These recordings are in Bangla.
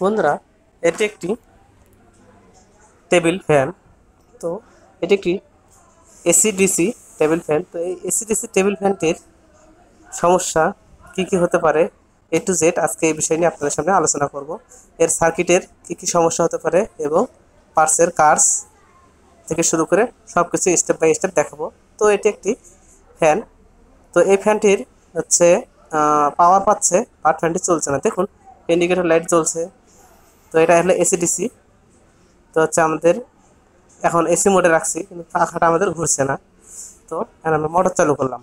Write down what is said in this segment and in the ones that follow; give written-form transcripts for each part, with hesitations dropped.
বন্ধুরা, এটি একটি টেবিল ফ্যান। তো এটি একটি এসি ডিসি টেবিল ফ্যান। তো এই এসি ডিসি টেবিল ফ্যানটির সমস্যা কি কি হতে পারে, এ টু জেড আজকে এই বিষয় নিয়ে আপনাদের সামনে আলোচনা করব। এর সার্কিটের কি কি সমস্যা হতে পারে এবং পার্টসের কার্স থেকে শুরু করে সব কিছু স্টেপ বাই স্টেপ দেখাবো। তো এটি একটি ফ্যান। তো এই ফ্যানটির হচ্ছে পাওয়ার পাচ্ছে, বাট ফ্যানটি চলছে না। দেখুন, ইন্ডিকেটর লাইট জ্বলছে। তো এটা হলো এসি ডিসি। তো হচ্ছে আমাদের এখন এসি মোডে রাখছি, কিন্তু পাখাটা আমাদের ঘুরছে না। তো এখন আমরা মোটর চালু করলাম,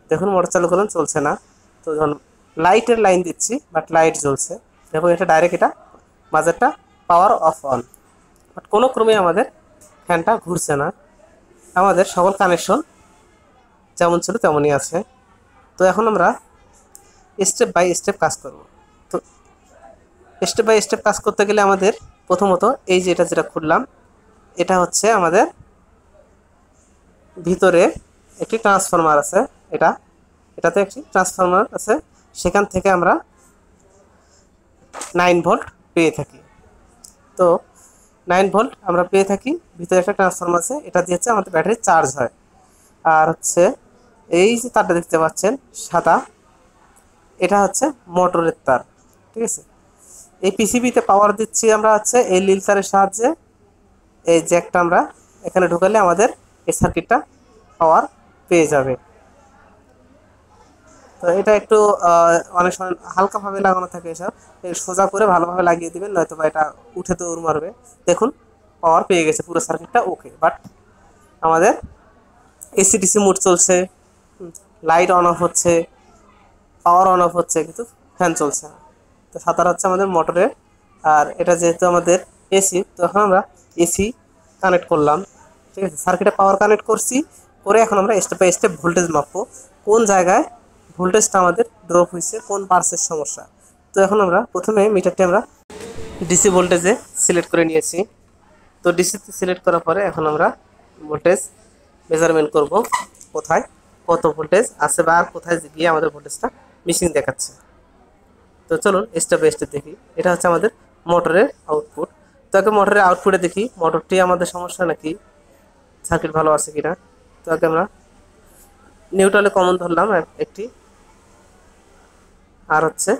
দেখুন মোটর চালু করলাম, চলছে না। তো যখন লাইটের লাইন দিচ্ছি, বাট লাইট জ্বলছে। দেখুন এটা ডাইরেক্ট, এটা মাঝেরটা পাওয়ার অফ অন, বাট কোনো ক্রমে আমাদের ফ্যানটা ঘুরছে না। আমাদের সকল কানেকশন যেমন ছিল তেমনই আছে। তো এখন আমরা স্টেপ বাই স্টেপ কাজ করব। তো স্টেপ বাই স্টেপ কাজ করতে গেলে আমাদের প্রথমত এই যে যেটা খুললাম, এটা হচ্ছে আমাদের ভিতরে একটি ট্রান্সফরমার আছে। এটাতে একটি ট্রান্সফরমার আছে, সেখান থেকে আমরা 9 ভোল্ট পেয়ে থাকি। তো 9 ভোল্ট আমরা পেয়ে থাকি, ভিতরে একটা ট্রান্সফরমার আছে, এটা দিয়ে হচ্ছে আমাদের ব্যাটারি চার্জ হয়। আর হচ্ছে এই যে তারটা দেখতে পাচ্ছেন সাদা, এটা হচ্ছে মোটরের তার, ঠিক আছে। এই পিসিবিতে পাওয়ার দিচ্ছি আমরা হচ্ছে এই নীল তারের সাহায্যে। এই জ্যাকটা আমরা এখানে ঢুকালে আমাদের এই সার্কিটটা পাওয়ার পেয়ে যাবে। তো এটা একটু অনেক সময় হালকাভাবে লাগানো থাকে, এসব সোজা করে ভালোভাবে লাগিয়ে দিবেন, নয়তো বা এটা উঠে দৌড় মারবে। দেখুন পাওয়ার পেয়ে গেছে, পুরো সার্কিটটা ওকে। বাট আমাদের এসি ডিসি মোড চলছে, লাইট অন অফ হচ্ছে, পাওয়ার অন অফ হচ্ছে, কিন্তু ফ্যান চলছে না। তো সাঁতার হচ্ছে আমাদের মোটরের। আর এটা যেহেতু আমাদের এসি, তো এখন আমরা এসি কানেক্ট করলাম, ঠিক আছে। সার্কিটে পাওয়ার কানেক্ট করছি, করে এখন আমরা স্টেপ বাই স্টেপ ভোল্টেজ মাপবো, কোন জায়গায় ভোল্টেজটা আমাদের ড্রপ হয়েছে, কোন পার্সের সমস্যা। তো এখন আমরা প্রথমে মিটারটি আমরা ডিসি ভোল্টেজে সিলেক্ট করে নিয়েছি। তো ডিসিতে সিলেক্ট করার পরে এখন আমরা ভোল্টেজ মেজারমেন্ট করব, কোথায় কত ভোল্টেজ আছে বা কোথায় গিয়ে আমাদের ভোল্টেজটা মিসিং দেখাচ্ছে। তো চলুন স্টেপ বাই স্টেপ দেখি। এটা হচ্ছে আমাদের মোটরের আউটপুট। তো আগে মোটরের আউটপুটে দেখি মোটরটি আমাদের সমস্যা নাকি সার্কিট ভালো আছে কিনা। তো আগে আমরা নিউট্রালে কমন ধরলাম একটি, আর হচ্ছে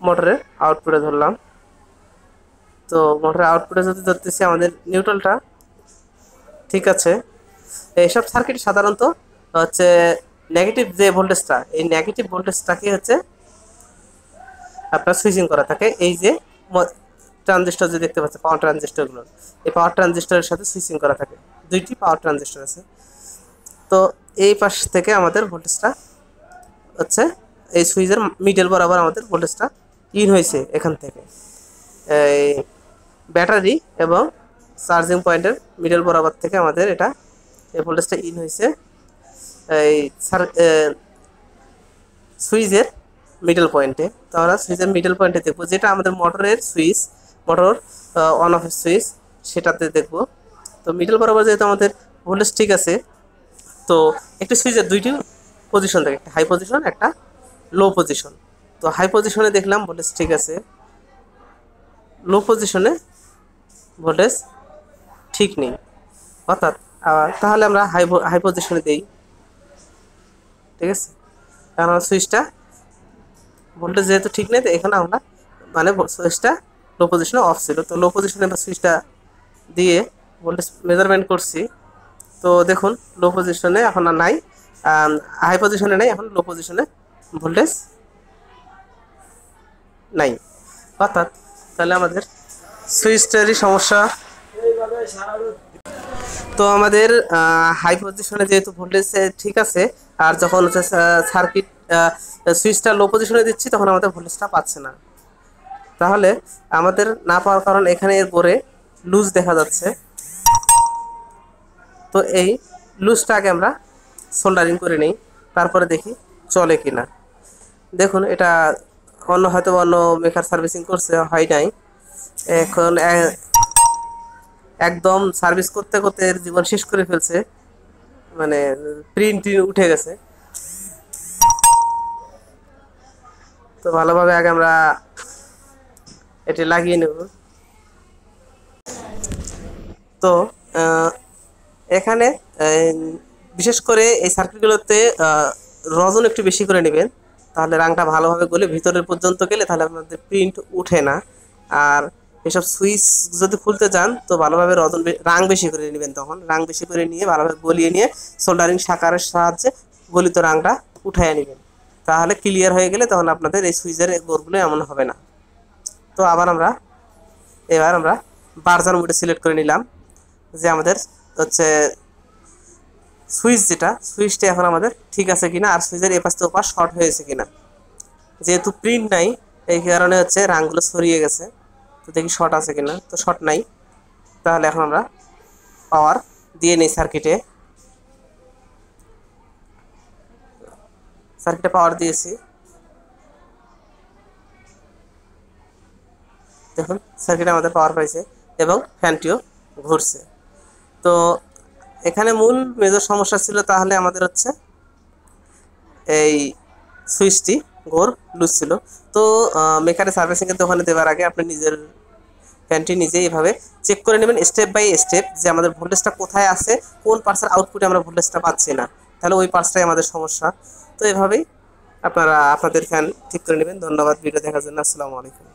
মোটরের আউটপুটে ধরলাম। তো মোটরের আউটপুটে যদি ধরতেছি আমাদের নিউট্রালটা ঠিক আছে। এইসব সার্কিট সাধারণত হচ্ছে নেগেটিভ যে ভোল্টেজটা, এই নেগেটিভ ভোল্টেজটাকে হচ্ছে আপনার সুইচিং করা থাকে। এই যে ট্রানজিস্টর যে দেখতে পাচ্ছেন, পাওয়ার ট্রানজিস্টরগুলো, এই পাওয়ার ট্রানজিস্টরের সাথে সুইচিং করা থাকে। দুইটি পাওয়ার ট্রানজিস্টর আছে। তো এই পাশ থেকে আমাদের ভোল্টেজটা হচ্ছে এই সুইচের মিডল বরাবর আমাদের ভোল্টেজটা ইন হয়েছে। এখান থেকে এই ব্যাটারি এবং চার্জিং পয়েন্টের মিডল বরাবর থেকে আমাদের এটা এই ভোল্টেজটা ইন হয়েছে এই সুইচের মিডল পয়েন্টে। তো আমরা সুইচের মিডল পয়েন্টে দেখবো, যেটা আমাদের মোটরের সুইচ, মোটর অন অফের সুইচ, সেটাতে দেখবো। তো মিডল বরাবর যেহেতু আমাদের ভোল্টেজ ঠিক আছে, তো একটি সুইচের দুইটি পজিশন থাকে, একটা হাই পজিশন, একটা লো পজিশন। তো হাই পজিশনে দেখলাম ভোল্টেজ ঠিক আছে, লো পজিশনে ভোল্টেজ ঠিক নেই। অর্থাৎ তাহলে আমরা হাই পজিশনে দিই, ঠিক আছে। কারণ সুইচটা ভোল্টেজ যেহেতু ঠিক নেই, তো এখানে আমরা মানে সুইচটা লো পজিশনে অফ ছিল। তো লো পজিশনে আমরা সুইচটা দিয়ে ভোল্টেজ মেজারমেন্ট করছি। তো দেখুন লো পজিশনে এখন আর নাই, হাই পজিশনে নাই, এখন লো পজিশনে ভোল্টেজ নাই। অর্থাৎ তাহলে আমাদের সুইচটারই সমস্যা। তো আমাদের হাই পজিশনে যেহেতু ভোল্টেজ ঠিক আছে, আর যখন হচ্ছে সার্কিট সুইচটা লো পজিশনে দিচ্ছি, তখন আমাদের ভোল্টেজটা পাচ্ছে না। তাহলে আমাদের না পাওয়ার কারণ এখানে এর গোড়ে লুজ দেখা যাচ্ছে। তো এই লুজটা আগে আমরা সোল্ডারিং করে নিই, তারপরে দেখি চলে কিনা। দেখুন এটা হয়তো অন্য মেকার সার্ভিসিং করছে, হয় নাই। এখন একদম সার্ভিস করতে করতে এর জীবন শেষ করে ফেলছে, মানে প্রিন্ট উঠে গেছে। তো ভালোভাবে আগে আমরা এটি লাগিয়ে নেব। তো এখানে বিশেষ করে এই সার্কিটগুলোতে রজন একটু বেশি করে নেবেন, তাহলে রাংটা ভালোভাবে গলে ভিতরের পর্যন্ত গেলে তাহলে আপনাদের প্রিন্ট উঠে না। আর এসব সুইচ যদি খুলতে চান তো ভালোভাবে রাং বেশি করে নেবেন, তখন রাং বেশি করে নিয়ে ভালোভাবে গলিয়ে নিয়ে সোল্ডারিং শাকারের সাহায্যে গলিত রাংটা উঠাইয়ে নেবেন, তাহলে ক্লিয়ার হয়ে গেলে তখন আপনাদের এই সুইচের গোরগুলো এমন হবে না। তো এবার আমরা বার্জার মোডে সিলেক্ট করে নিলাম, যে আমাদের হচ্ছে সুইচটা এখন আমাদের ঠিক আছে কিনা, আর সুইচের এপাশ থেকে ওপাশ শর্ট হয়েছে কিনা। যেহেতু প্রিন্ট নাই এই কারণে হচ্ছে রাংগুলো ছড়িয়ে গেছে, তো দেখি শর্ট আছে কিনা, তো শর্ট নাই। তাহলে এখন আমরা পাওয়ার দিয়ে নিই সার্কিটে পাওয়ার দিয়েছি। দেখুন সার্কিটে আমাদের পাওয়ার পাইছে এবং ফ্যানটিও ঘুরছে। তো এখানে মূল মেজর সমস্যা ছিল তাহলে আমাদের হচ্ছে এই সুইচটি গোর লুজ ছিল। তো মেকারে সার্ভিসিংয়ের দোকানে দেওয়ার আগে আপনি নিজের ফ্যানটি নিজেই এভাবে চেক করে নেবেন স্টেপ বাই স্টেপ, যে আমাদের ভোল্টেজটা কোথায় আছে, কোন পার্টসের আউটপুটে আমরা ভোল্টেজটা পাচ্ছি না, তাহলে ওই পার্টসটাই আমাদের সমস্যা। তো এভাবেই আপনারা আপনাদের ফ্যান ঠিক করে নেবেন। ধন্যবাদ ভিডিও দেখার জন্য। আসসালামু আলাইকুম।